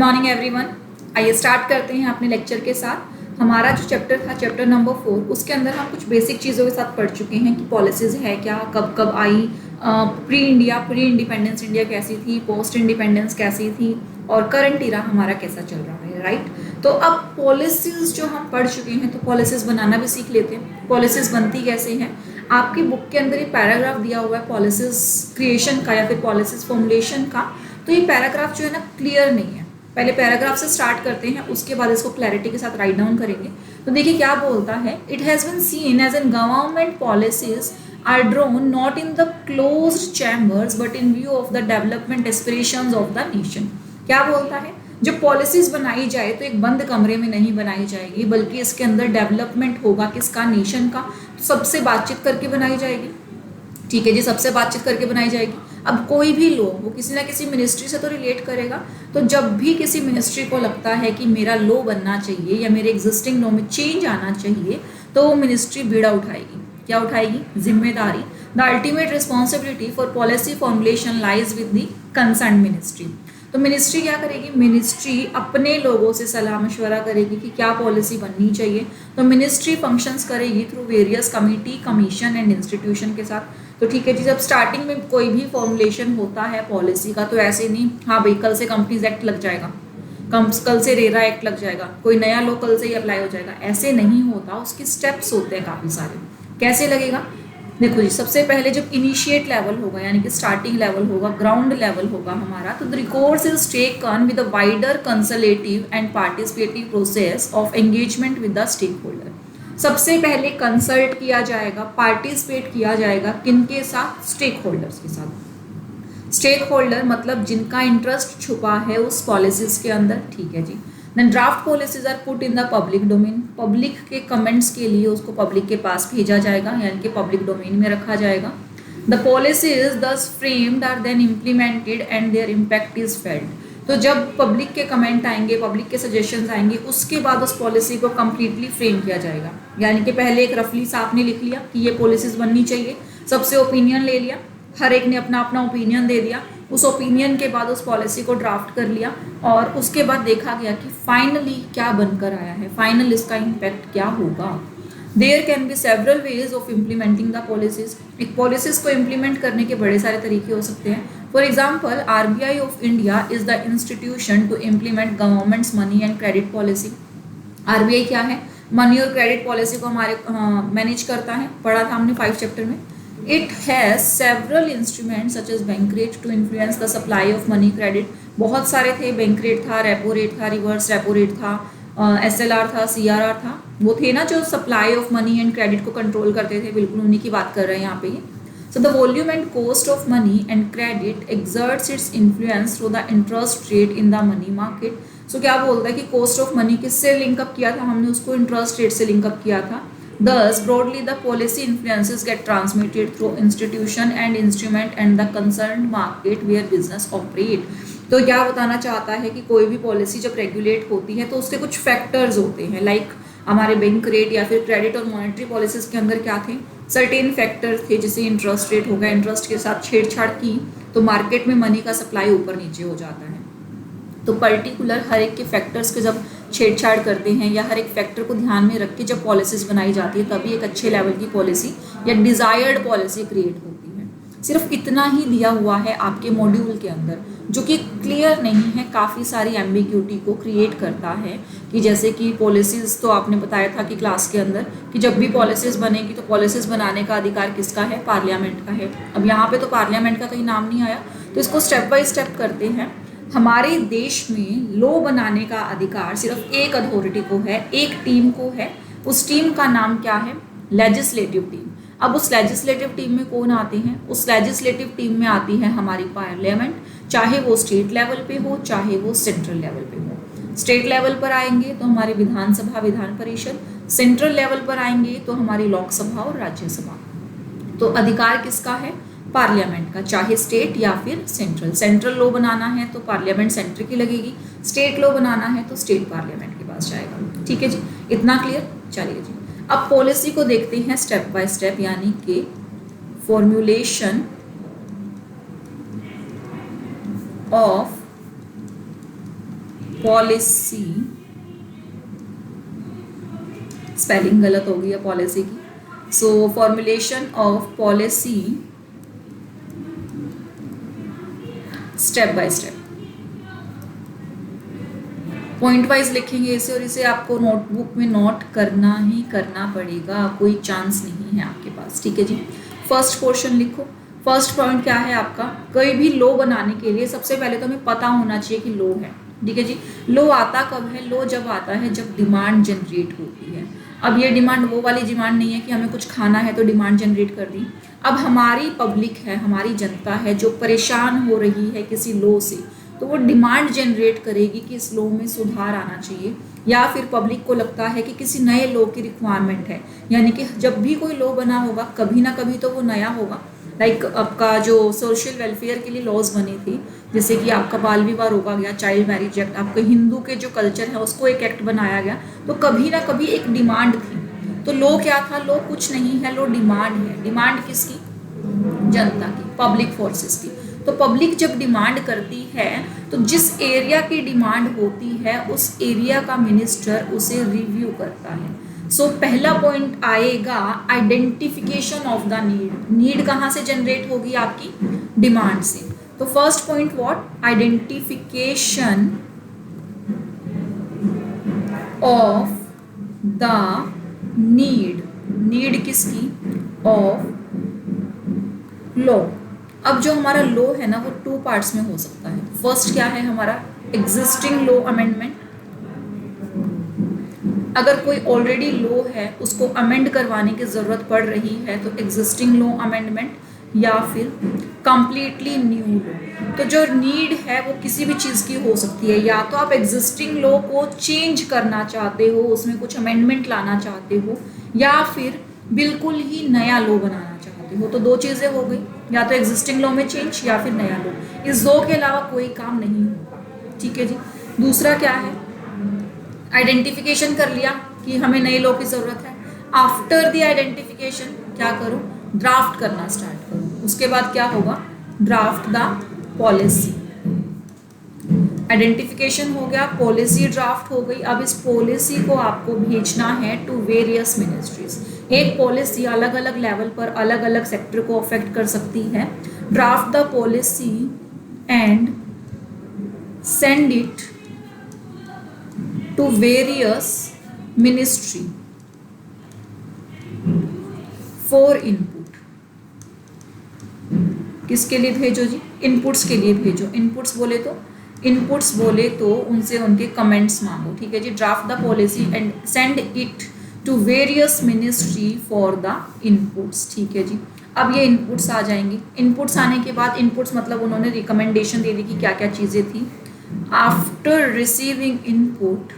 Morning everyone. आइए start करते हैं अपने लेक्चर के साथ। हमारा जो चैप्टर था चैप्टर नंबर 4, उसके अंदर हम कुछ बेसिक चीज़ों के साथ पढ़ चुके हैं कि पॉलिसीज़ है क्या, कब कब आई, प्री इंडिपेंडेंस इंडिया कैसी थी, पोस्ट इंडिपेंडेंस कैसी थी और करंट इरा हमारा कैसा चल रहा है, राइट। तो अब पॉलिसीज़ जो हम पढ़ चुके हैं तो पॉलिसीज़ बनाना भी सीख लेते हैं। पॉलिसीज़ बनती कैसे हैं, आपकी बुक के अंदर एक पैराग्राफ दिया हुआ है पॉलिसीज़ क्रिएशन का या फिर पॉलिसीज़ फॉर्मुलेशन का। तो ये पैराग्राफ जो है ना क्लियर नहीं है। पहले पैराग्राफ से स्टार्ट करते हैं, उसके बाद इसको क्लैरिटी के साथ राइट डाउन करेंगे। तो देखिए क्या बोलता है, it has been seen as an government policies are drawn not in the closed chambers but in view of the development aspirations of the nation. क्या बोलता है, जब पॉलिसीज बनाई जाए तो एक बंद कमरे में नहीं बनाई जाएगी, बल्कि इसके अंदर डेवलपमेंट होगा किसका, नेशन का। तो सबसे बातचीत करके बनाई जाएगी। ठीक है जी, सबसे बातचीत करके बनाई जाएगी। अब कोई भी लो वो किसी ना किसी मिनिस्ट्री से तो रिलेट करेगा। तो जब भी किसी मिनिस्ट्री को लगता है कि मेरा लो बनना चाहिए या मेरे एग्जिस्टिंग लो में चेंज आना चाहिए, तो वो मिनिस्ट्री बीड़ा उठाएगी। क्या उठाएगी, जिम्मेदारी। The ultimate responsibility for policy formulation lies with the concern ministry. तो मिनिस्ट्री क्या करेगी, मिनिस्ट्री अपने लोगों से सलाह मशवरा करेगी कि क्या पॉलिसी बननी चाहिए। तो मिनिस्ट्री फंक्शंस करेगी through various committee, commission and institution के साथ। तो ठीक है जी, जब स्टार्टिंग में कोई भी फॉर्मुलेशन होता है पॉलिसी का, तो ऐसे नहीं हाँ भाई कल से कंपनीज एक्ट लग जाएगा, कल से रेरा एक्ट लग जाएगा, कोई नया लो कल से ही अप्लाई हो जाएगा, ऐसे नहीं होता। उसके स्टेप्स होते हैं काफ़ी सारे। कैसे लगेगा, देखो जी, सबसे पहले जब इनिशिएट लेवल होगा यानी कि स्टार्टिंग लेवल होगा, ग्राउंड लेवल होगा हमारा, तो the records is taken with a wider consultative and participative process of engagement with the stakeholder. सबसे पहले कंसल्ट किया जाएगा, पार्टिसिपेट किया जाएगा, किनके साथ, स्टेक होल्डर्स के साथ। स्टेक होल्डर मतलब जिनका इंटरेस्ट छुपा है उस पॉलिसीज के अंदर। ठीक है जी। Then draft policies are put in the public domain. Public के कमेंट्स के लिए उसको पब्लिक के पास भेजा जाएगा, यानी कि पब्लिक डोमेन में रखा जाएगा। The policies thus framed are then implemented and their impact is felt. तो जब पब्लिक के कमेंट आएंगे, पब्लिक के सजेशंस आएंगे, उसके बाद उस पॉलिसी को कम्प्लीटली फ्रेम किया जाएगा। यानी कि पहले एक रफली सा आपने लिख लिया कि ये पॉलिसीज बननी चाहिए, सबसे ओपिनियन ले लिया, हर एक ने अपना अपना ओपिनियन दे दिया। उस ओपिनियन के बाद उस पॉलिसी को ड्राफ्ट कर लिया और उसके बाद देखा गया कि फाइनली क्या बनकर आया है, फाइनल इसका इम्पैक्ट क्या होगा। There can be several ways of implementing the policies. एक पॉलिसीज को इम्प्लीमेंट करने के बड़े सारे तरीके हो सकते हैं। For example, RBI of India is the institution to implement governments money and credit policy. RBI क्या है, मनी और क्रेडिट पॉलिसी को हमारे मैनेज करता है, पढ़ा था हमने 5 चैप्टर में। It has several instruments such as bank rate to influence the supply of money credit. बहुत सारे थे, बैंक रेट था, रेपो रेट था, रिवर्स रेपो रेट था, SLR था, CRR था। वो थे ना जो supply of money and credit को कंट्रोल करते थे, बिल्कुल उन्हीं की बात कर रहे हैं यहाँ पे। So the volume and cost of money and credit exerts its influence through the interest rate in the money market. So क्या बोलता है कि cost of money किससे लिंक अप किया था हमने, उसको interest rate से लिंक अप किया था। Thus broadly the policy influences get transmitted through institution and instrument and the concerned market where business operate. तो क्या बताना चाहता है कि कोई भी पॉलिसी जब रेगुलेट होती है तो उसके कुछ फैक्टर्स होते हैं, लाइक हमारे बैंक रेट या फिर क्रेडिट और मॉनेटरी पॉलिसीज के अंदर क्या थे, सर्टेन फैक्टर्स थे, जैसे इंटरेस्ट रेट होगा, इंटरेस्ट के साथ छेड़छाड़ की तो मार्केट में मनी का सप्लाई ऊपर नीचे हो जाता है। तो पर्टिकुलर हर एक के फैक्टर्स के जब छेड़छाड़ करते हैं या हर एक फैक्टर को ध्यान में रख के जब पॉलिसीज बनाई जाती है, तभी एक अच्छे लेवल की पॉलिसी या डिज़ायर्ड पॉलिसी क्रिएट होती है। सिर्फ इतना ही दिया हुआ है आपके मॉड्यूल के अंदर, जो कि क्लियर नहीं है, काफ़ी सारी एम्बिग्यूटी को क्रिएट करता है। कि जैसे कि पॉलिसीज़ तो आपने बताया था कि क्लास के अंदर कि जब भी पॉलिसीज़ बनेगी तो पॉलिसीज़ बनाने का अधिकार किसका है, पार्लियामेंट का है। अब यहाँ पे तो पार्लियामेंट का कहीं नाम नहीं आया, तो इसको स्टेप बाय स्टेप करते हैं। हमारे देश में लॉ बनाने का अधिकार सिर्फ एक अथॉरिटी को है, एक टीम को है। उस टीम का नाम क्या है, लेजिस्लेटिव टीम। अब उस लेजिस्लेटिव टीम में कौन आते हैं, उस लेजिस्लेटिव टीम में आती है हमारी पार्लियामेंट, चाहे वो स्टेट लेवल पे हो चाहे वो सेंट्रल लेवल पे हो। स्टेट लेवल पर आएंगे तो हमारी विधानसभा, विधान परिषद, सेंट्रल लेवल पर आएंगे तो हमारी लोकसभा और राज्यसभा। तो अधिकार किसका है, पार्लियामेंट का, चाहे स्टेट या फिर सेंट्रल। सेंट्रल लॉ बनाना है तो पार्लियामेंट सेंटर की लगेगी, स्टेट लॉ बनाना है तो स्टेट पार्लियामेंट के पास जाएगा। ठीक है जी, इतना क्लियर। चलिए जी, अब पॉलिसी को देखते हैं स्टेप बाय स्टेप, यानी कि फॉर्मुलेशन ऑफ पॉलिसी, स्पेलिंग गलत हो गई है पॉलिसी की, so formulation of policy step by step, point wise लिखेंगे इसे, और इसे आपको नोटबुक में नोट करना ही करना पड़ेगा, कोई चांस नहीं है आपके पास, ठीक है जी। फर्स्ट पोर्शन लिखो। फर्स्ट पॉइंट क्या है आपका, कोई भी लो बनाने के लिए सबसे पहले तो हमें पता होना चाहिए कि लो है, ठीक है जी। लो आता कब है, लो जब आता है जब डिमांड जनरेट होती है। अब ये डिमांड वो वाली डिमांड नहीं है कि हमें कुछ खाना है तो डिमांड जनरेट कर दी। अब हमारी पब्लिक है, हमारी जनता है जो परेशान हो रही है किसी लो से, तो वो डिमांड जनरेट करेगी कि इस लो में सुधार आना चाहिए, या फिर पब्लिक को लगता है कि किसी नए लो की रिक्वायरमेंट है। यानी कि जब भी कोई लो बना होगा कभी ना कभी तो वो नया होगा। लाइक आपका जो सोशल वेलफेयर के लिए लॉज बने थे, जैसे कि आपका बाल विवाह रोका गया, चाइल्ड मैरिज एक्ट, आपके हिंदू के जो कल्चर है उसको एक एक्ट बनाया गया, तो कभी ना कभी एक डिमांड थी। तो लो क्या था, लो कुछ नहीं है, लो डिमांड है। डिमांड किसकी, जनता की, पब्लिक फोर्सेस की। तो पब्लिक जब डिमांड करती है तो जिस एरिया की डिमांड होती है उस एरिया का मिनिस्टर उसे रिव्यू करता है। सो पहला पॉइंट आएगा identification of the need. Need कहाँ से जनरेट होगी, आपकी डिमांड से। तो first point what, identification of the need. Need किसकी, ऑफ लो। अब जो हमारा लो है ना वो टू पार्ट्स में हो सकता है। फर्स्ट क्या है हमारा, एग्जिस्टिंग लो अमेंडमेंट। अगर कोई ऑलरेडी लो है उसको अमेंड करवाने की ज़रूरत पड़ रही है तो एग्जिस्टिंग लो अमेंडमेंट, या फिर कंप्लीटली न्यू लो। तो जो नीड है वो किसी भी चीज़ की हो सकती है, या तो आप एग्जिस्टिंग लो को चेंज करना चाहते हो, उसमें कुछ अमेंडमेंट लाना चाहते हो, या फिर बिल्कुल ही नया लो बनाना चाहते हो। तो दो चीज़ें हो गई, या तो एग्जिस्टिंग लॉ में चेंज या फिर नया लॉ। इस दो के अलावा कोई काम नहीं होगा, ठीक है जी। दूसरा क्या है, आइडेंटिफिकेशन कर लिया कि हमें नए लॉ की ज़रूरत है। आफ्टर द आइडेंटिफिकेशन क्या करूँ, ड्राफ्ट करना स्टार्ट करूँ। उसके बाद क्या होगा, ड्राफ्ट द पॉलिसी। आइडेंटिफिकेशन हो गया, पॉलिसी ड्राफ्ट हो गई। अब इस पॉलिसी को आपको भेजना है टू वेरियस मिनिस्ट्रीज। एक पॉलिसी अलग अलग लेवल पर अलग अलग सेक्टर को अफेक्ट कर सकती है। Draft the policy and send it to various ministry for input. किसके लिए भेजो जी, इनपुट्स के लिए भेजो। इनपुट्स बोले तो उनसे उनके कमेंट्स मांगो, ठीक है जी। Draft the policy and send it to various ministry for the inputs, ठीक है जी। अब ये इनपुट्स आ जाएंगे। इनपुट्स आने के बाद, इनपुट्स मतलब उन्होंने रिकमेंडेशन दे दी कि क्या क्या चीज़ें थी। After receiving input,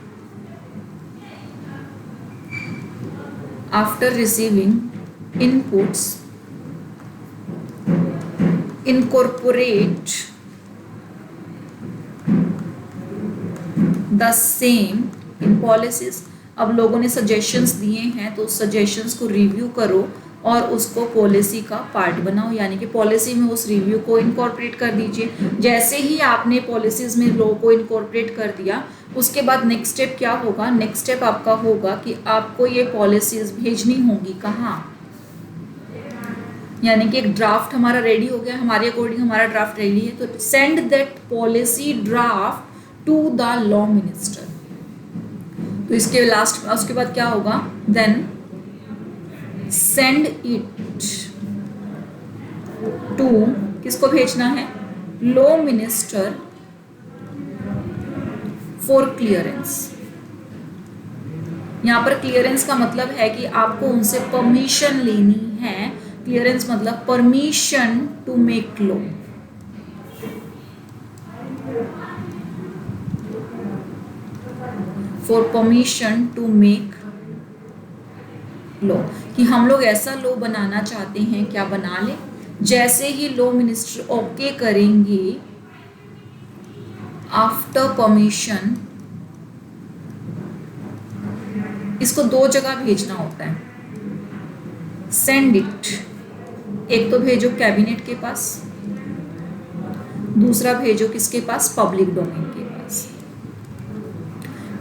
after receiving inputs, incorporate the same in policies। अब लोगों ने सजेशंस दिए हैं तो सजेशंस को रिव्यू करो और उसको पॉलिसी का पार्ट बनाओ, यानी कि पॉलिसी में उस रिव्यू को इनकॉर्पोरेट कर दीजिए। जैसे ही आपने पॉलिसीज़ में लॉ को इनकॉर्पोरेट कर दिया, उसके बाद नेक्स्ट स्टेप क्या होगा, नेक्स्ट स्टेप आपका होगा कि आपको ये पॉलिसीज़ भेजनी होंगी कहाँ, यानी कि एक ड्राफ्ट हमारा रेडी हो गया, हमारे अकॉर्डिंग हमारा ड्राफ्ट रेडी है, तो send that policy draft to the law minister. तो इसके लास्ट, उसके बाद क्या होगा, देन सेंड इट टू, किसको भेजना है, लॉ मिनिस्टर फॉर क्लियरेंस। यहाँ पर क्लियरेंस का मतलब है कि आपको उनसे परमिशन लेनी है। क्लियरेंस मतलब permission to make law. For permission to make law, कि हम लोग ऐसा लॉ बनाना चाहते हैं, क्या बना ले। जैसे ही लॉ मिनिस्टर ओके करेंगे, आफ्टर परमिशन, इसको दो जगह भेजना होता है। सेंड इट, एक तो भेजो कैबिनेट के पास, दूसरा भेजो किसके पास, पब्लिक डोमेन के पास।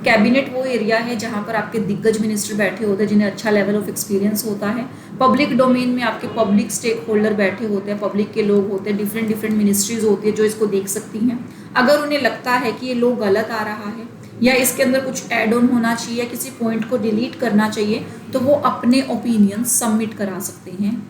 कैबिनेट वो एरिया है जहाँ पर आपके दिग्गज मिनिस्टर बैठे होते हैं जिन्हें अच्छा लेवल ऑफ एक्सपीरियंस होता है। पब्लिक डोमेन में आपके पब्लिक स्टेक होल्डर बैठे होते हैं, पब्लिक के लोग होते हैं, डिफरेंट डिफरेंट मिनिस्ट्रीज होती है जो इसको देख सकती हैं। अगर उन्हें लगता है कि ये लो गलत आ रहा है या इसके अंदर कुछ ऐड ऑन होना चाहिए, किसी पॉइंट को डिलीट करना चाहिए, तो वो अपने ओपिनियन सबमिट करा सकते हैं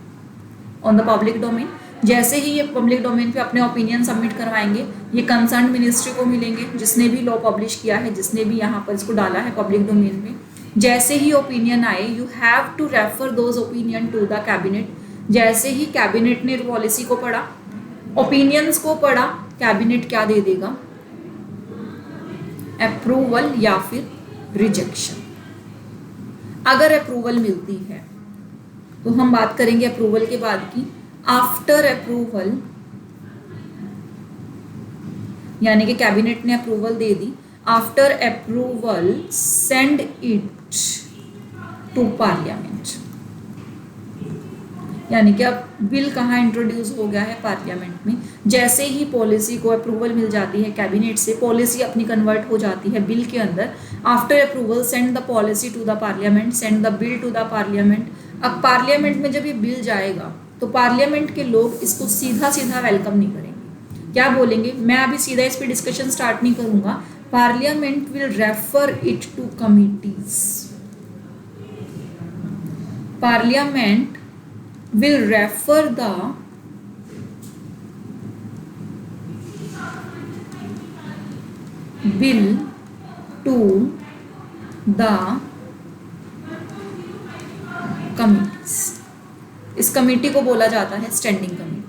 ऑन द पब्लिक डोमेन। जैसे ही ये पब्लिक डोमेन पे अपने ओपिनियन सबमिट करवाएंगे, ये कंसर्न मिनिस्ट्री को मिलेंगे जिसने भी लॉ पब्लिश किया है, जिसने भी यहाँ पर इसको डाला है पब्लिक डोमेन में। जैसे ही ओपिनियन आए, you have to refer those opinion to the cabinet. जैसे ही कैबिनेट ने पॉलिसी को पढ़ा, ओपिनियंस को पढ़ा, कैबिनेट क्या दे देगा? अप्रूवल या फिर रिजेक्शन। अगर अप्रूवल मिलती है तो हम बात करेंगे अप्रूवल के बाद की। आफ्टर अप्रूवल, यानी कि कैबिनेट ने अप्रूवल दे दी, after approval send it to parliament. यानी कि अब बिल कहाँ इंट्रोड्यूस हो गया है? पार्लियामेंट में। जैसे ही पॉलिसी को अप्रूवल मिल जाती है कैबिनेट से, पॉलिसी अपनी कन्वर्ट हो जाती है बिल के अंदर। After approval send the policy to the parliament, send the bill to the parliament. अब पार्लियामेंट में जब ये बिल जाएगा तो पार्लियामेंट के लोग इसको सीधा सीधा वेलकम नहीं करेंगे। क्या बोलेंगे? मैं अभी सीधा इस पर डिस्कशन स्टार्ट नहीं करूंगा। Parliament will refer it to committees. Parliament will refer the bill to the committees। इस कमेटी को बोला जाता है स्टैंडिंग कमेटी।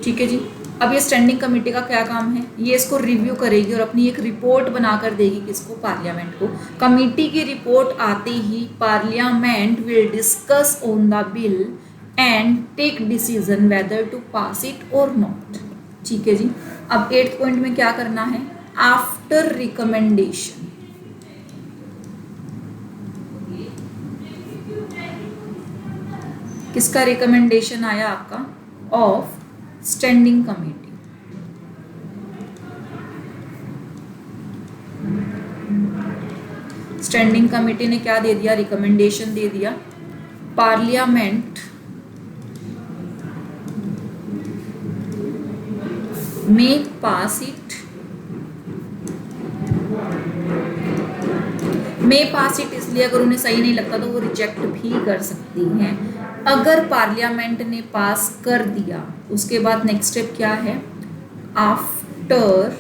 ठीक है जी। अब ये स्टैंडिंग कमेटी का क्या काम है? ये इसको रिव्यू करेगी और अपनी एक रिपोर्ट बनाकर देगी किसको? पार्लियामेंट को। कमेटी की रिपोर्ट आते ही parliament will discuss on the bill and take decision whether to pass it और नॉट। ठीक है जी। अब 8th पॉइंट में क्या करना है? आफ्टर रिकमेंडेशन, किसका रिकमेंडेशन आया आपका? Of standing committee. Standing committee ने क्या दे दिया? रिकमेंडेशन दे दिया। पार्लियामेंट में पास इट, में पास इट इसलिए अगर उन्हें सही नहीं लगता तो वो रिजेक्ट भी कर सकती हैं। अगर पार्लियामेंट ने पास कर दिया, उसके बाद नेक्स्ट स्टेप क्या है? After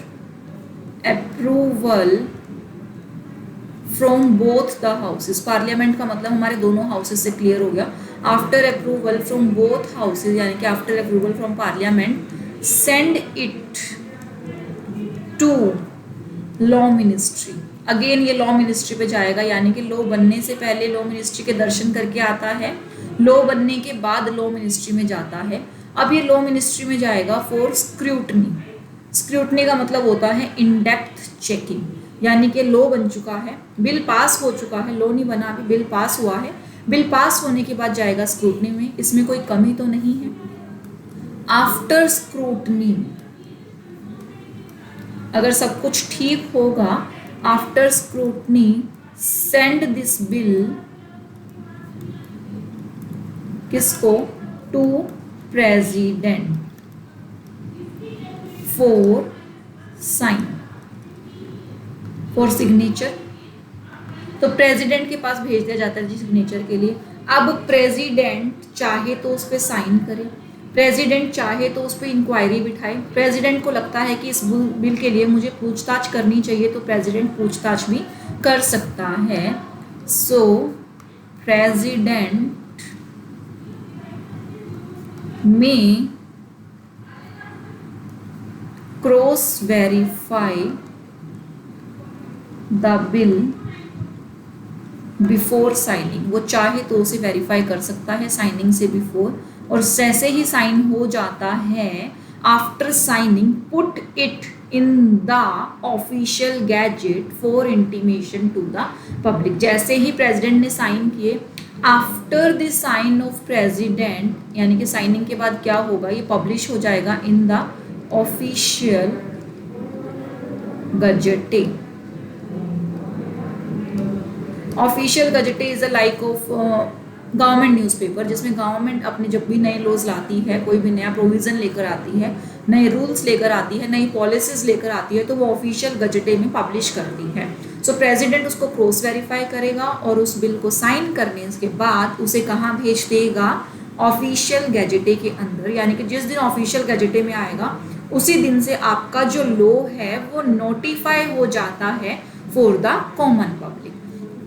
approval from both the houses. Parliament का मतलब हमारे दोनों हाउसेस से क्लियर हो गया। After approval from both houses, यानी कि after approval from parliament, send it to law ministry. Again ये लॉ मिनिस्ट्री पे जाएगा, यानी कि लॉ बनने से पहले लॉ मिनिस्ट्री के दर्शन करके आता है, लॉ बनने के बाद लॉ मिनिस्ट्री में जाता है। अब ये लॉ मिनिस्ट्री में जाएगा फॉर स्क्रूटनी। स्क्रूटनी का मतलब होता है इन डेप्थ चेकिंग, यानी कि लॉ बन चुका है, बिल पास हो चुका है, लॉ नहीं बना अभी, बिल पास हुआ है। बिल पास होने के बाद जाएगा स्क्रूटनी में, इसमें कोई कमी तो नहीं है। आफ्टर स्क्रूटनी, अगर सब कुछ ठीक होगा, after scrutiny send this bill किसको? To president for sign, for signature. तो प्रेसिडेंट के पास भेज दिया जाता है जी सिग्नेचर के लिए। अब प्रेसिडेंट चाहे तो उस पर साइन करे, प्रेसिडेंट चाहे तो उस पर इंक्वायरी बिठाए। प्रेसिडेंट को लगता है कि इस बिल के लिए मुझे पूछताछ करनी चाहिए तो प्रेसिडेंट पूछताछ भी कर सकता है। सो प्रेसिडेंट में cross verify the bill before signing. वो चाहे तो उसे वेरीफाई कर सकता है साइनिंग से बिफोर, और जैसे ही साइन हो जाता है, after signing put it in the official gazette for intimation to the public. जैसे ही प्रेसिडेंट ने साइन किए, after the sign of president, यानी कि साइनिंग के बाद क्या होगा? ये पब्लिश हो जाएगा in the official gazette. Official gazette is a like of government newspaper, जिसमें गवर्नमेंट अपने जब भी नए लॉज लाती है, कोई भी नया प्रोविज़न लेकर आती है, नए रूल्स लेकर आती है, नई पॉलिसीज लेकर आती है, तो वो ऑफिशियल गजेटे में पब्लिश करती है। सो प्रेसिडेंट उसको क्रॉस वेरीफाई करेगा और उस बिल को साइन करने के बाद उसे कहाँ भेज देगा? ऑफिशियल गैजेटे के अंदर, यानी कि जिस दिन ऑफिशियल गैजेटे में आएगा उसी दिन से आपका जो लॉ है वो नोटिफाई हो जाता है for the common public.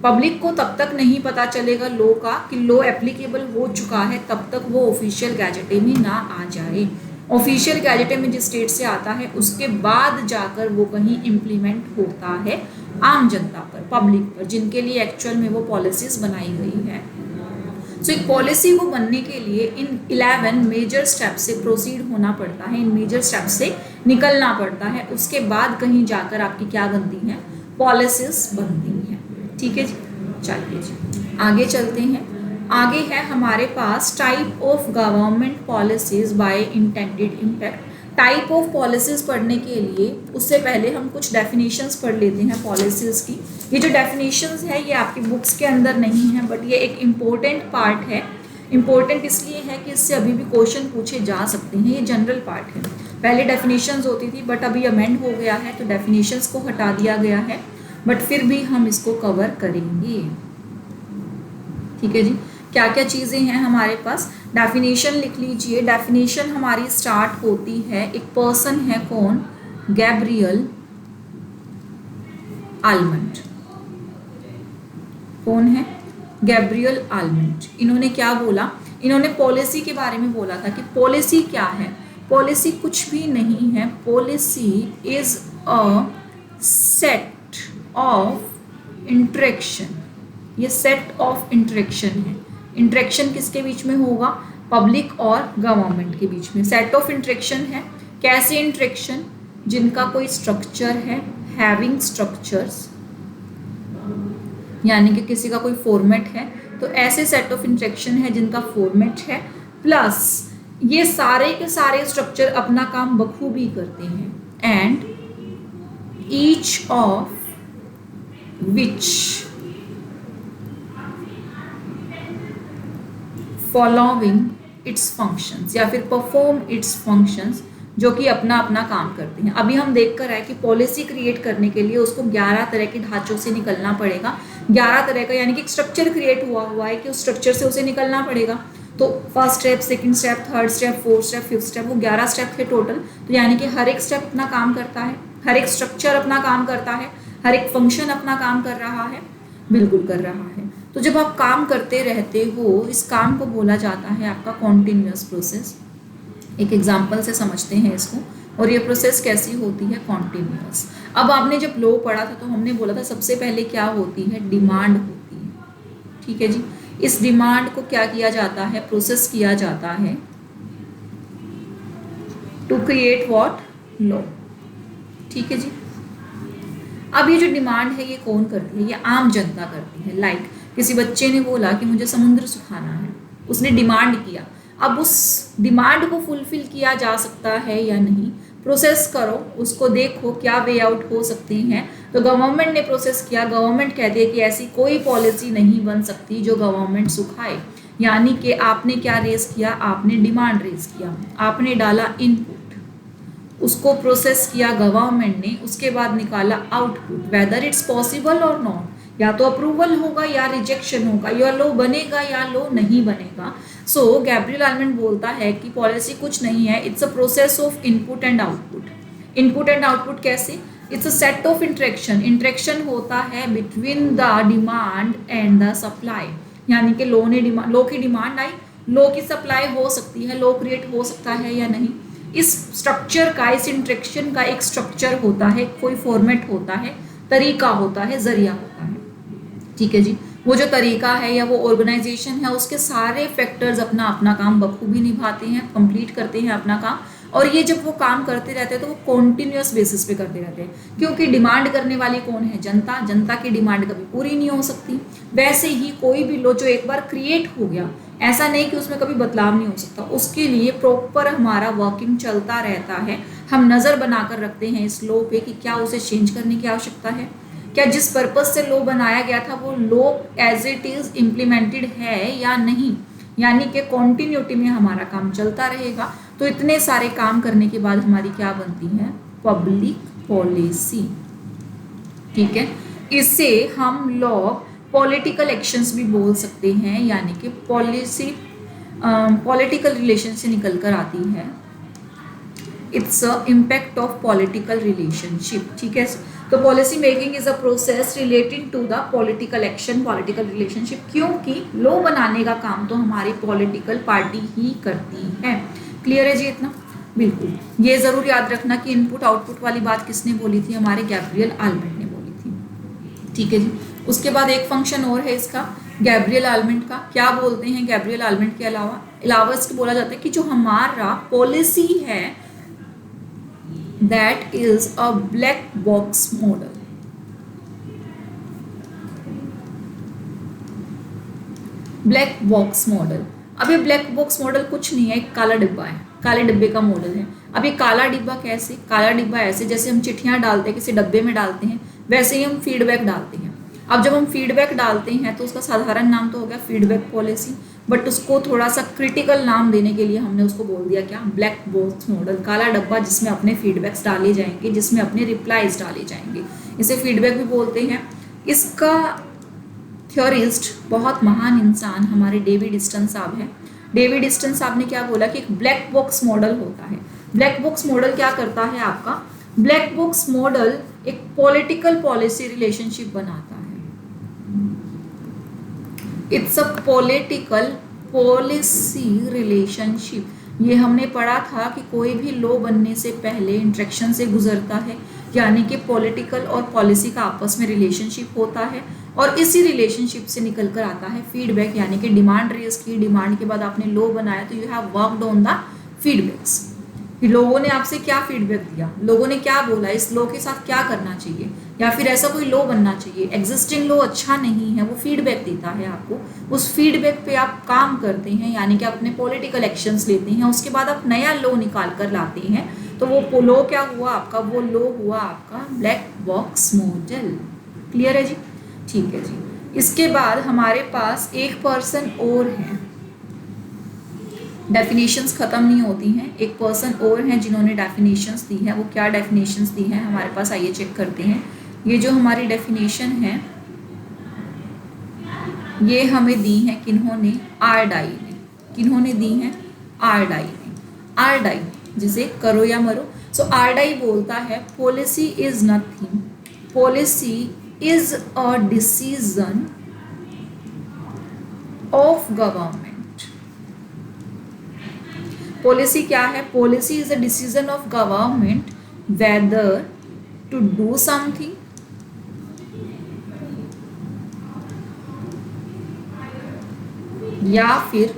Public को तब तक नहीं पता चलेगा लॉ का कि लॉ एप्लीकेबल हो चुका है, तब तक वो ऑफिशियल गैजेटे में ना आ जाए। ऑफिशियल गैजेटे में जिस स्टेट से आता है उसके बाद जाकर वो कहीं इम्प्लीमेंट होता है आम जनता पर, पब्लिक पर, जिनके लिए एक्चुअल में वो पॉलिसीज बनाई गई है। सो एक पॉलिसी को बनने के लिए इन 11 मेजर स्टेप से प्रोसीड होना पड़ता है, इन मेजर स्टेप से निकलना पड़ता है, उसके बाद कहीं जाकर आपकी क्या बनती हैं? पॉलिसीज बनती हैं। ठीक है जी, चलिए जी आगे चलते हैं। आगे है हमारे पास type of government policies by intended impact. Type of policies पढ़ने के लिए उससे पहले हम कुछ डेफिनेशंस पढ़ लेते हैं पॉलिसीज की। ये जो डेफिनेशंस है ये आपकी बुक्स के अंदर नहीं है, बट ये एक इम्पोर्टेंट पार्ट है। इम्पोर्टेंट इसलिए है कि इससे अभी भी क्वेश्चन पूछे जा सकते हैं, ये जनरल पार्ट है। पहले डेफिनेशंस होती थी बट अभी अमेंड हो गया है तो डेफिनेशंस को हटा दिया गया है, बट फिर भी हम इसको कवर करेंगे। ठीक है जी, क्या क्या चीज़ें हैं हमारे पास? डेफिनेशन लिख लीजिए। डेफिनेशन हमारी स्टार्ट होती है, एक पर्सन है कौन? Gabriel almond. कौन है? Gabriel almond. इन्होंने क्या बोला? इन्होंने पॉलिसी के बारे में बोला था कि पॉलिसी क्या है? पॉलिसी कुछ भी नहीं है, policy is a set of interaction. ये सेट ऑफ इंटरेक्शन है। इंटरेक्शन किसके बीच में होगा? पब्लिक और गवर्नमेंट के बीच में सेट ऑफ इंटरेक्शन है। कैसे इंटरेक्शन? जिनका कोई स्ट्रक्चर है, हैविंग स्ट्रक्चर्स, यानी कि किसी का कोई फॉर्मेट है, तो ऐसे सेट ऑफ इंटरेक्शन है जिनका फॉर्मेट है, प्लस ये सारे के सारे स्ट्रक्चर अपना काम बखूबी करते हैं, and each of which following it's functions, या फिर परफॉर्म इट्स फंक्शंस, जो कि अपना अपना काम करते हैं। अभी हम देख कर आए कि पॉलिसी क्रिएट करने के लिए उसको 11 तरह के ढांचों से निकलना पड़ेगा। 11 तरह का, यानी कि एक स्ट्रक्चर क्रिएट हुआ है कि उस स्ट्रक्चर से उसे निकलना पड़ेगा। तो first step, second step, third step, fourth step, fifth step, वो 11 स्टेप थे टोटल। तो यानी कि हर एक स्टेप अपना काम करता है, हर एक स्ट्रक्चर अपना काम करता है, हर एक फंक्शन अपना काम कर रहा है, बिल्कुल कर रहा है। तो जब आप काम करते रहते हो, इस काम को बोला जाता है आपका कॉन्टिन्यूअस प्रोसेस। एक एग्जाम्पल से समझते हैं इसको, और ये प्रोसेस कैसी होती है? कॉन्टिन्यूअस। अब आपने जब लॉ पढ़ा था तो हमने बोला था सबसे पहले क्या होती है? डिमांड होती है। ठीक है जी, इस डिमांड को क्या किया जाता है? प्रोसेस किया जाता है टू क्रिएट व्हाट? लॉ। ठीक है जी, अब ये जो डिमांड है ये कौन करती है? ये आम जनता करती है। लाइक किसी बच्चे ने बोला कि मुझे समुद्र सुखाना है, उसने डिमांड किया। अब उस डिमांड को फुलफिल किया जा सकता है या नहीं, प्रोसेस करो, उसको देखो क्या वे आउट हो सकती हैं। तो गवर्नमेंट ने प्रोसेस किया, गवर्नमेंट कहती है कि ऐसी कोई पॉलिसी नहीं बन सकती जो गवर्नमेंट सुखाए। यानी कि आपने क्या रेज किया? आपने डिमांड रेज किया, आपने डाला इनपुट, उसको प्रोसेस किया गवर्नमेंट ने, उसके बाद निकाला आउटपुट, वेदर इट्स पॉसिबल और नॉट। या तो अप्रूवल होगा या रिजेक्शन होगा, या लॉ बनेगा या लॉ नहीं बनेगा। सो गैब्रियल आलमंड बोलता है कि पॉलिसी कुछ नहीं है, it's a process of input and output. Input and output कैसे? It's a set of interaction. Interaction होता है between the demand and the supply, यानी कि लॉ की डिमांड आई, लॉ की सप्लाई हो सकती है, लॉ क्रिएट हो सकता है या नहीं। इस स्ट्रक्चर का, इस इंटरेक्शन का एक स्ट्रक्चर होता है, कोई फॉर्मेट होता है, तरीका होता है, जरिया होता है। ठीक है जी, वो जो तरीका है या वो ऑर्गेनाइजेशन है, उसके सारे फैक्टर्स अपना अपना काम बखूबी निभाते हैं, कंप्लीट करते हैं अपना काम। और ये जब वो काम करते रहते हैं तो वो कॉन्टिन्यूअस बेसिस पे करते रहते हैं, क्योंकि डिमांड करने वाली कौन है? जनता। जनता की डिमांड कभी पूरी नहीं हो सकती। वैसे ही कोई भी लॉ जो एक बार क्रिएट हो गया, ऐसा नहीं कि उसमें कभी बदलाव नहीं हो सकता, उसके लिए प्रॉपर हमारा वर्किंग चलता रहता है। हम नज़र बनाकर रखते हैं इस लॉ पे कि क्या उसे चेंज करने की आवश्यकता है, क्या जिस पर्पज से लॉ बनाया गया था वो law as it is implemented है या नहीं, यानी कि कॉन्टिन्यूटी में हमारा काम चलता रहेगा। तो इतने सारे काम करने के बाद हमारी क्या बनती है, पब्लिक पॉलिसी। ठीक है, इसे हम लॉ पॉलिटिकल एक्शंस भी बोल सकते हैं, यानी कि पॉलिसी पॉलिटिकल रिलेशन से निकल कर आती है। It's a impact of political relationship. ठीक है, तो policy making is a process relating to the political action, political relationship, क्योंकि लॉ बनाने का काम तो हमारी पॉलिटिकल पार्टी ही करती है। क्लियर है जी इतना? बिल्कुल। ये जरूर याद रखना कि इनपुट आउटपुट वाली बात किसने बोली थी, हमारे गैब्रियल आल्मेंट ने बोली थी। ठीक है जी। उसके बाद एक फंक्शन और है इसका, गैब्रियल आल्मेंट का। क्या बोलते हैं गैब्रियल आल्मेंट के अलावा इसको बोला जाता है कि जो हमारा पॉलिसी है that is a black box model। Black box model, अब ये ब्लैक बॉक्स मॉडल कुछ नहीं है, एक काला डिब्बा है, काले डिब्बे का मॉडल है। अब ये काला डिब्बा कैसे, काला डिब्बा ऐसे जैसे हम चिट्ठियां डालते हैं किसी डब्बे में डालते हैं, वैसे ही हम फीडबैक डालते हैं। अब जब हम फीडबैक डालते हैं तो उसका साधारण नाम तो हो गया फीडबैक पॉलिसी, बट उसको थोड़ा सा क्रिटिकल नाम देने के लिए हमने उसको बोल दिया क्या, ब्लैक बॉक्स मॉडल, काला डब्बा जिसमें अपने फीडबैक्स डाले जाएंगे, जिसमें अपने रिप्लाईज डाले जाएंगे, इसे फीडबैक भी बोलते हैं। इसका थ्योरिस्ट बहुत महान इंसान हमारे डेविड ईस्टन साहब हैं। डेविड ईस्टन साहब ने क्या बोला कि एक ब्लैक बॉक्स मॉडल होता है। ब्लैक बॉक्स मॉडल क्या करता है आपका, ब्लैक बॉक्स मॉडल एक पॉलिटिकल पॉलिसी रिलेशनशिप बनाता है। It's a political policy relationship. ये हमने पढ़ा था कि कोई भी लॉ बनने से पहले इंट्रैक्शन से गुजरता है, यानी कि पॉलिटिकल और पॉलिसी का आपस में रिलेशनशिप होता है, और इसी रिलेशनशिप से निकल कर आता है फीडबैक, यानी कि डिमांड रेज की, डिमांड के बाद आपने लॉ बनाया तो you have worked on the feedbacks. लोगों ने आपसे क्या फीडबैक दिया, लोगों ने क्या बोला, इस लॉ के साथ क्या करना चाहिए, या फिर ऐसा कोई लॉ बनना चाहिए, एग्जिस्टिंग लॉ अच्छा नहीं है, वो फीडबैक देता है आपको, उस फीडबैक पे आप काम करते हैं, यानी कि अपने पॉलिटिकल एक्शंस लेते हैं, उसके बाद आप नया लॉ निकाल कर लाते हैं, तो वो लॉ क्या हुआ आपका, वो लॉ हुआ आपका ब्लैक बॉक्स मॉडल। क्लियर है जी? ठीक है जी। इसके बाद हमारे पास एक पर्सन और है, डेफिनेशंस खत्म नहीं होती हैं, एक पर्सन और हैं जिन्होंने डेफिनेशंस दी है। वो क्या डेफिनेशंस दी हैं हमारे पास, आइए चेक करते हैं। ये जो हमारी डेफिनेशन है ये हमें दी है किन्होंने, आरडाई ने। किन्होंने दी है, आरडाई ने। आरडाई जिसे करो या मरो। सो आरडाई बोलता है policy is nothing, policy is a decision of government. Policy क्या है, policy is a decision of government whether to do something या फिर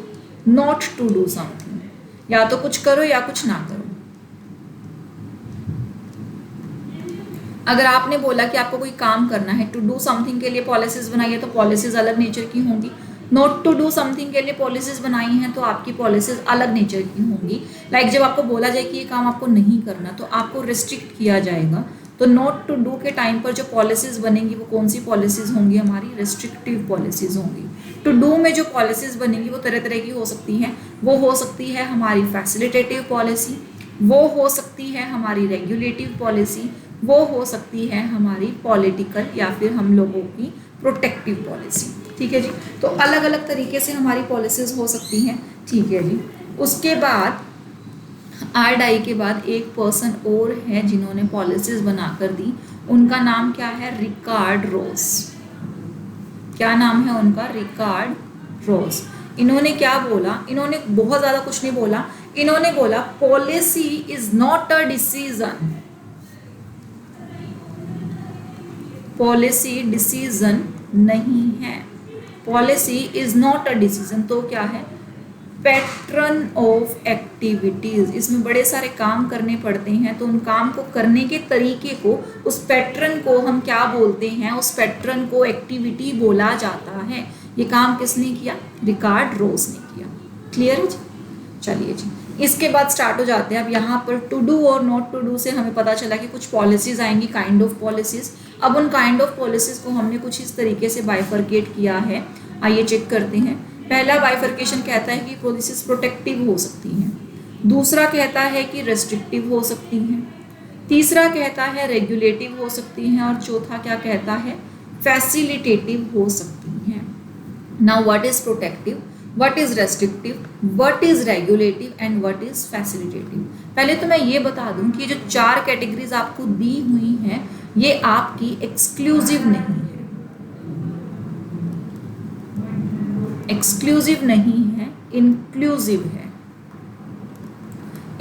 नॉट टू डू समथिंग, या तो कुछ करो या कुछ ना करो। अगर आपने बोला कि आपको कोई काम करना है, टू डू समथिंग के लिए पॉलिसीज बनाई है तो पॉलिसीज अलग नेचर की होंगी, नॉट टू डू समथिंग के लिए पॉलिसीज बनाई हैं तो आपकी पॉलिसीज अलग नेचर की होंगी। लाइक जब आपको बोला जाए कि ये काम आपको नहीं करना तो आपको रिस्ट्रिक्ट किया जाएगा, तो नॉट टू डू के टाइम पर जो पॉलिसीज बनेंगी वो कौन सी पॉलिसीज होंगी, हमारी रेस्ट्रिक्टिव पॉलिसीज होंगी। टू डू में जो पॉलिसीज बनेंगी वो तरह तरह की हो सकती हैं, वो हो सकती है हमारी फैसिलिटेटिव पॉलिसी, वो हो सकती है हमारी रेगुलेटिव पॉलिसी, वो हो सकती है हमारी पॉलिटिकल या फिर हम लोगों की प्रोटेक्टिव पॉलिसी। ठीक है जी, तो अलग अलग तरीके से हमारी पॉलिसीज हो सकती हैं। ठीक है जी। उसके बाद आरडाई के बाद एक पर्सन और है जिन्होंने पॉलिसीज बनाकर दी, उनका नाम क्या है, रिकार्ड रॉस। क्या नाम है उनका, रिकार्ड रॉस। इन्होंने क्या बोला, इन्होंने बहुत ज़्यादा कुछ नहीं बोला, इन्होंने बोला policy is not a decision, policy decision नहीं है, policy is not a decision, तो क्या है, पैटर्न ऑफ एक्टिविटीज। इसमें बड़े सारे काम करने पड़ते हैं, तो उन काम को करने के तरीके को, उस पैटर्न को हम क्या बोलते हैं, उस पैटर्न को एक्टिविटी बोला जाता है। ये काम किसने किया, रिकार्ड रॉस ने किया। क्लियर है जी? चलिए जी, इसके बाद स्टार्ट हो जाते हैं अब यहाँ पर टू डू और नॉट टू डू से हमें पता चला कि कुछ पॉलिसीज आएंगी, काइंड ऑफ पॉलिसीज। अब उन काइंड ऑफ पॉलिसीज को हमने कुछ इस तरीके से बाइफरकेट किया है, आइए चेक करते हैं। पहला बाइफरकेशन कहता है कि पॉलिसीज प्रोटेक्टिव हो सकती हैं, दूसरा कहता है कि रेस्ट्रिक्टिव हो सकती हैं, तीसरा कहता है रेगुलेटिव हो सकती हैं, और चौथा क्या कहता है, फैसिलिटेटिव हो सकती हैं। Now what is protective, what is restrictive, what is regulative and what is facilitative. पहले तो मैं ये बता दूं कि जो 4 कैटेगरीज आपको दी हुई हैं ये आपकी एक्सक्लूसिव नहीं है, एक्सक्लूसिव नहीं है, इंक्लूसिव है।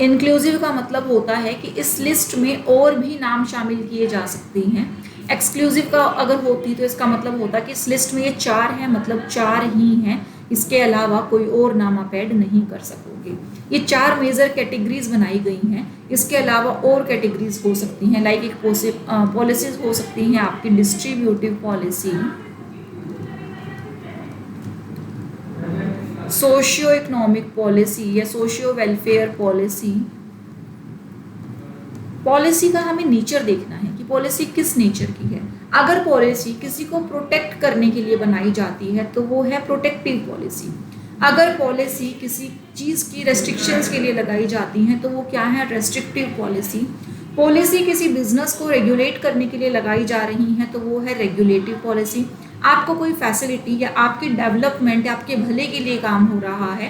इंक्लूसिव का मतलब होता है कि इस लिस्ट में और भी नाम शामिल किए जा सकते हैं। एक्सक्लूसिव का अगर होती तो इसका मतलब होता कि इस लिस्ट में ये 4 हैं, मतलब 4 ही हैं, इसके अलावा कोई और नाम आप ऐड नहीं कर सकोगे। ये 4 मेजर कैटेगरीज बनाई गई हैं, इसके अलावा और कैटेगरीज हो सकती हैं, लाइक एक पॉलिसीज हो सकती हैं आपकी distributive policy, socio economic policy या सोशियो वेलफेयर पॉलिसी। पॉलिसी का हमें नेचर देखना है कि पॉलिसी किस नेचर की है। अगर पॉलिसी किसी को प्रोटेक्ट करने के लिए बनाई जाती है तो वो है प्रोटेक्टिव पॉलिसी। अगर पॉलिसी किसी चीज़ की रेस्ट्रिक्शंस के लिए लगाई जाती हैं तो वो क्या है, रेस्ट्रिक्टिव पॉलिसी। पॉलिसी किसी बिजनेस को रेगुलेट करने के लिए लगाई जा रही है तो वो है रेगुलेटिव पॉलिसी। आपको कोई फैसिलिटी या आपकी डेवलपमेंट या आपके भले के लिए काम हो रहा है,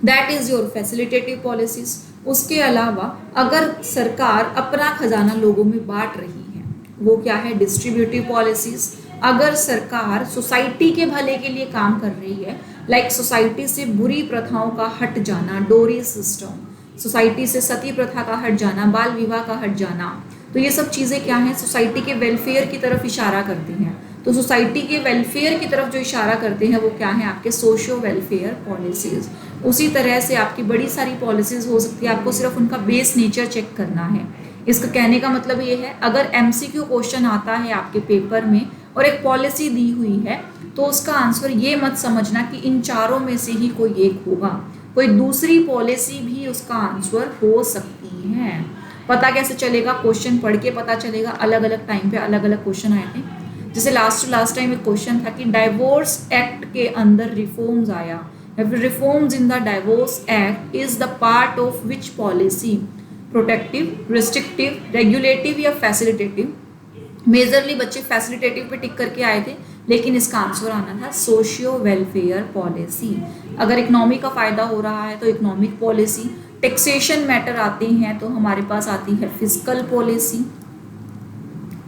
that is your facilitative policies. उसके अलावा अगर सरकार अपना खजाना लोगों में बांट रही है वो क्या है, डिस्ट्रीब्यूटिव पॉलिसीज। अगर सरकार सोसाइटी के भले के लिए काम कर रही है, लाइक सोसाइटी से बुरी प्रथाओं का हट जाना, डोरी सिस्टम, सोसाइटी से सती प्रथा का हट जाना, बाल विवाह का हट जाना, तो ये सब चीज़ें क्या हैं, सोसाइटी के वेलफेयर की तरफ इशारा करती हैं। तो सोसाइटी के वेलफेयर की तरफ जो इशारा करते हैं वो क्या है, आपके सोशियो वेलफेयर पॉलिसीज। उसी तरह से आपकी बड़ी सारी पॉलिसीज हो सकती है, आपको सिर्फ उनका बेस नेचर चेक करना है। इसका कहने का मतलब ये है, अगर MCQ क्वेश्चन आता है आपके पेपर में और एक पॉलिसी दी हुई है तो उसका आंसर ये मत समझना कि इन 4 में से ही कोई एक होगा, कोई दूसरी पॉलिसी भी उसका आंसर हो सकती है। पता कैसे चलेगा, क्वेश्चन पढ़ के पता चलेगा। अलग अलग टाइम पे अलग अलग क्वेश्चन आए थे, जैसे लास्ट टाइम एक क्वेश्चन था कि डाइवोर्स एक्ट के अंदर रिफॉर्म्स आया, reforms in the divorce act is the part of which policy, protective, restrictive, regulative या फैसिलिटेटिव। मेजरली बच्चे फैसिलिटेटिव पे टिक करके आए थे, लेकिन इसका आंसर आना था सोशियो वेलफेयर पॉलिसी। अगर इकोनॉमी का फायदा हो रहा है तो इकोनॉमिक पॉलिसी। टैक्सेशन मैटर आते हैं तो हमारे पास आती है फिस्कल पॉलिसी,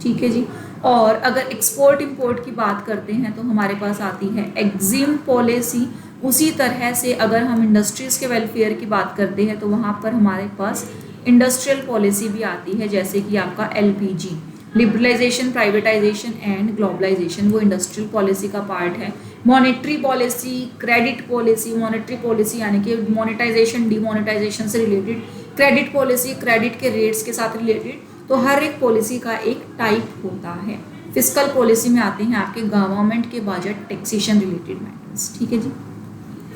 ठीक है जी। और अगर एक्सपोर्ट इंपोर्ट की बात करते हैं तो हमारे पास आती है एग्जिम पॉलिसी। उसी तरह से अगर हम इंडस्ट्रीज़ के वेलफेयर की बात करते हैं तो वहाँ पर हमारे पास इंडस्ट्रियल पॉलिसी भी आती है, जैसे कि आपका LPG, liberalisation, privatisation and globalisation, वो इंडस्ट्रियल पॉलिसी का पार्ट है। Monetary policy, credit policy, monetary policy यानी कि मॉनेटाइजेशन डिमोनेटाइजेशन से रिलेटेड, क्रेडिट पॉलिसी क्रेडिट के रेट्स के साथ रिलेटेड। तो हर एक पॉलिसी का एक टाइप होता है। फिस्कल पॉलिसी में आते हैं आपके गवर्नमेंट के बजट, टैक्सेशन रिलेटेड मैटर्स, ठीक है जी।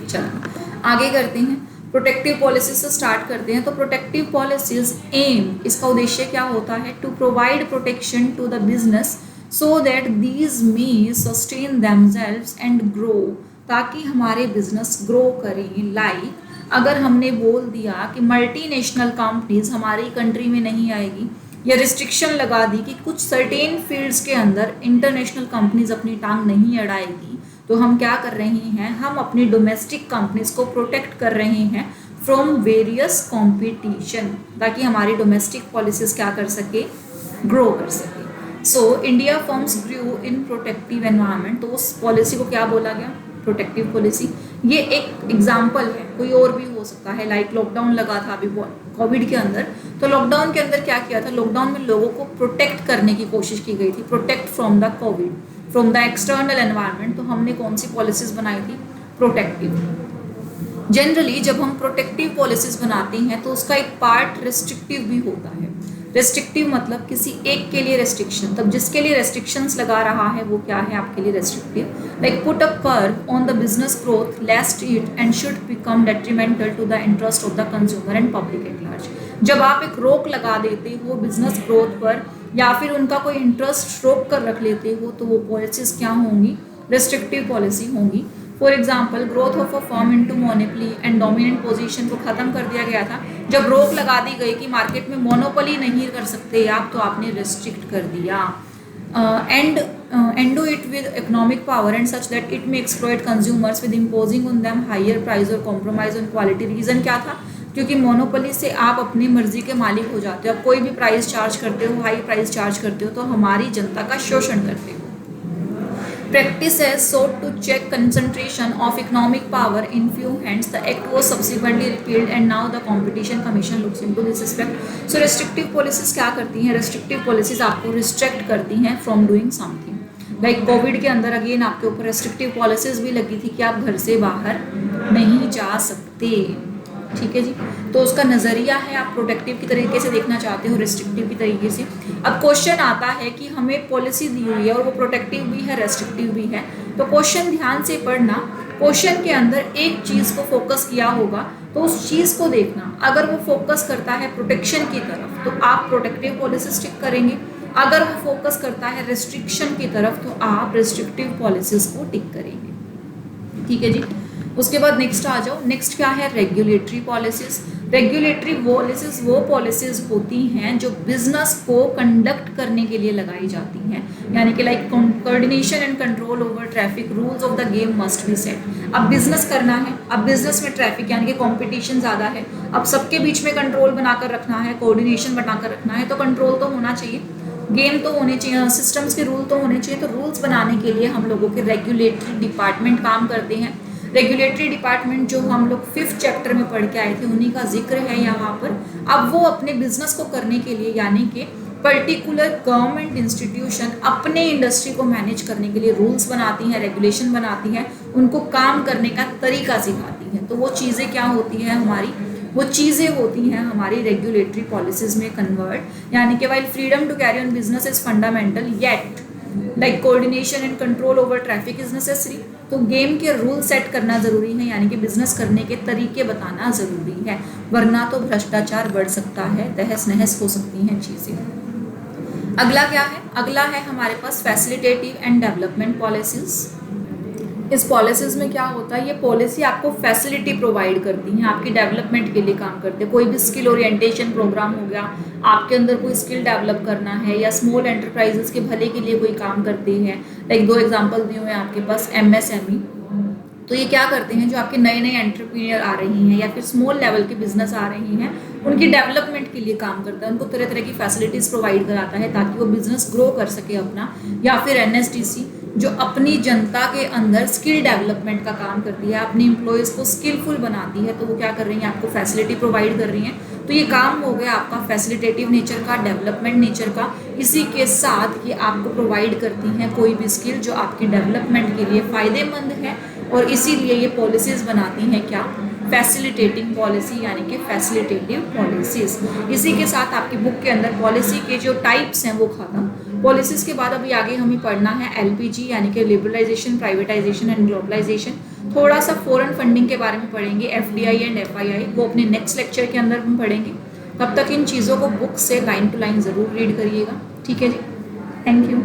चलो आगे करते हैं, प्रोटेक्टिव पॉलिसीज से स्टार्ट करते हैं। तो प्रोटेक्टिव पॉलिसीज एम, इसका उद्देश्य क्या होता है, to provide protection to the business so that these may sustain themselves and grow, ताकि हमारे बिजनेस ग्रो करें। लाइक अगर हमने बोल दिया कि मल्टीनेशनल कंपनीज हमारी कंट्री में नहीं आएगी, या रिस्ट्रिक्शन लगा दी कि कुछ सर्टेन फील्ड्स के अंदर इंटरनेशनल कंपनीज अपनी टांग नहीं अड़ाएगी, तो हम क्या कर रहे हैं, हम अपनी डोमेस्टिक कंपनीज को प्रोटेक्ट कर रहे हैं फ्रॉम वेरियस कंपटीशन, ताकि हमारी डोमेस्टिक पॉलिसीज क्या कर सके, ग्रो कर सके। सो इंडिया फर्म्स ग्रू इन प्रोटेक्टिव एनवायरनमेंट, तो उस पॉलिसी को क्या बोला गया, प्रोटेक्टिव पॉलिसी। ये एक एग्जाम्पल है, कोई और भी हो सकता है। लाइक लॉकडाउन लगा था अभी कोविड के अंदर, तो लॉकडाउन के अंदर क्या किया था, लॉकडाउन में लोगों को प्रोटेक्ट करने की कोशिश की गई थी, protect from the Covid, from the external environment. तो हमने कौन सी पॉलिसीज बनाई थी, प्रोटेक्टिव। जनरली जब हम प्रोटेक्टिव पॉलिसीज बनाते हैं तो उसका एक पार्ट रिस्ट्रिक्टिव भी होता है। रेस्ट्रिक्टिव मतलब किसी एक के लिए रेस्ट्रिक्शन, तब जिसके लिए रेस्ट्रिक्शंस लगा रहा है वो क्या है आपके लिए restrictive. Like put a curb on the business growth lest it end should become detrimental to the interest of the consumer and public at large. जब आप एक रोक लगा देते हो बिजनेस ग्रोथ पर या फिर उनका कोई इंटरेस्ट रोक कर रख लेते हो तो वो पॉलिसीज क्या होंगी, रेस्ट्रिक्टिव पॉलिसी होंगी। For example growth of a firm into monopoly and dominant position को खत्म कर दिया गया था। जब रोक लगा दी गई कि मार्केट में मोनोपोली नहीं कर सकते आप, तो आपने रेस्ट्रिक्ट कर दिया। And do it with economic power and such that it may exploit consumers with imposing on them higher price और कॉम्प्रोमाइज ऑन क्वालिटी। रीजन क्या था, क्योंकि मोनोपोली से आप अपनी मर्जी के मालिक हो जाते हो, आप कोई भी प्राइस चार्ज करते हो, हाई प्राइस चार्ज करते हो, तो हमारी जनता का शोषण करते हो। Practice has sought to check concentration of economic power in few hands. The act was subsequently repealed and now the Competition Commission looks into this aspect. So restrictive policies क्या करती हैं, restrictive policies आपको restrict करती हैं from doing something. Like Covid के अंदर again आपके ऊपर restrictive policies भी लगी थी कि आप घर से बाहर नहीं जा सकते, ठीक है जी। तो उसका नज़रिया है, आप प्रोटेक्टिव की तरीके से देखना चाहते हो, रेस्ट्रिक्टिव की तरीके से। अब क्वेश्चन आता है कि हमें पॉलिसी दी हुई है और वो प्रोटेक्टिव भी है रेस्ट्रिक्टिव भी है, तो क्वेश्चन ध्यान से पढ़ना। क्वेश्चन के अंदर एक चीज़ को फोकस किया होगा तो उस चीज़ को देखना। अगर वो फोकस करता है प्रोटेक्शन की तरफ तो आप प्रोटेक्टिव पॉलिसी स्टिक करेंगे, अगर वो फोकस करता है रेस्ट्रिक्शन की तरफ तो आप रेस्ट्रिक्टिव पॉलिसीज को टिक करेंगे, ठीक है जी। उसके बाद नेक्स्ट आ जाओ। नेक्स्ट क्या है, रेगुलेटरी पॉलिसीज। रेगुलेटरी पॉलिसीज वो पॉलिसीज होती हैं जो बिजनेस को कंडक्ट करने के लिए लगाई जाती हैं, यानी कि like coordination and control over traffic, rules of the game must be set. अब बिजनेस करना है, अब बिजनेस में ट्रैफिक यानी कि कंपटीशन ज़्यादा है, अब सबके बीच में कंट्रोल बनाकर रखना है, कोऑर्डिनेशन बनाकर रखना है, तो कंट्रोल तो होना चाहिए, गेम तो होने चाहिए, सिस्टम्स के रूल तो होने चाहिए। तो रूल्स बनाने के लिए हम लोगों के रेगुलेटरी डिपार्टमेंट काम करते हैं। रेगुलेटरी डिपार्टमेंट जो हम लोग 5th चैप्टर में पढ़ के आए थे उन्हीं का जिक्र है यहाँ पर। अब वो अपने बिजनेस को करने के लिए यानी कि पर्टिकुलर गवर्नमेंट इंस्टीट्यूशन अपने इंडस्ट्री को मैनेज करने के लिए रूल्स बनाती हैं, रेगुलेशन बनाती हैं, उनको काम करने का तरीका सिखाती हैं। तो वो चीज़ें क्या होती हैं हमारी, वो चीज़ें होती हैं हमारी रेगुलेटरी पॉलिसीज में कन्वर्ट। यानी कि while freedom to carry on business is fundamental yet like coordination and control over traffic is necessary. तो गेम के रूल सेट करना ज़रूरी है, यानी कि बिजनेस करने के तरीके बताना ज़रूरी है, वरना तो भ्रष्टाचार बढ़ सकता है, तहस नहस हो सकती हैं चीज़ें। अगला क्या है, अगला है हमारे पास फैसिलिटेटिव एंड डेवलपमेंट पॉलिसीज। इस पॉलिसीज़ में क्या होता है, ये पॉलिसी आपको फैसिलिटी प्रोवाइड करती हैं, आपकी डेवलपमेंट के लिए काम करते हैं। कोई भी स्किल ओरिएंटेशन प्रोग्राम हो गया, आपके अंदर कोई स्किल डेवलप करना है, या स्मॉल एंटरप्राइजेस के भले के लिए कोई काम करती है। लाइक 2 एग्जांपल दिए हुए हैं आपके पास, MSME। तो ये क्या करते हैं, जो आपके नए नए एंटरप्रेन्योर आ रही हैं या फिर स्मॉल लेवल के बिजनेस आ रही हैं, उनकी डेवलपमेंट के लिए काम करता है, उनको तरह तरह की फैसिलिटीज़ प्रोवाइड कराता है ताकि वो बिजनेस ग्रो कर सके अपना। या फिर NSDC जो अपनी जनता के अंदर स्किल डेवलपमेंट का काम करती है, अपनी एम्प्लॉयज़ को स्किलफुल बनाती है, तो वो क्या कर रही हैं, आपको फैसिलिटी प्रोवाइड कर रही हैं। तो ये काम हो गया आपका फैसिलिटेटिव नेचर का, डेवलपमेंट नेचर का। इसी के साथ ये आपको प्रोवाइड करती हैं कोई भी स्किल जो आपकी डेवलपमेंट के लिए फ़ायदेमंद है, और इसीलिए ये पॉलिसीज़ बनाती हैं क्या, फैसिलिटेटिंग पॉलिसी यानी कि फैसिलिटेटिव पॉलिसीज़। इसी के साथ आपकी बुक के अंदर पॉलिसी के जो टाइप्स हैं वो खत्म। पॉलिसीज़ के बाद अभी आगे हमें पढ़ना है LPG यानी कि लिबरलाइजेशन, प्राइवेटाइजेशन एंड ग्लोबलाइजेशन। थोड़ा सा फॉरेन फंडिंग के बारे में पढ़ेंगे, FDI एंड FII, वो अपने नेक्स्ट लेक्चर के अंदर हम पढ़ेंगे। तब तक इन चीज़ों को बुक से लाइन टू लाइन ज़रूर रीड करिएगा, ठीक है जी। Thank you.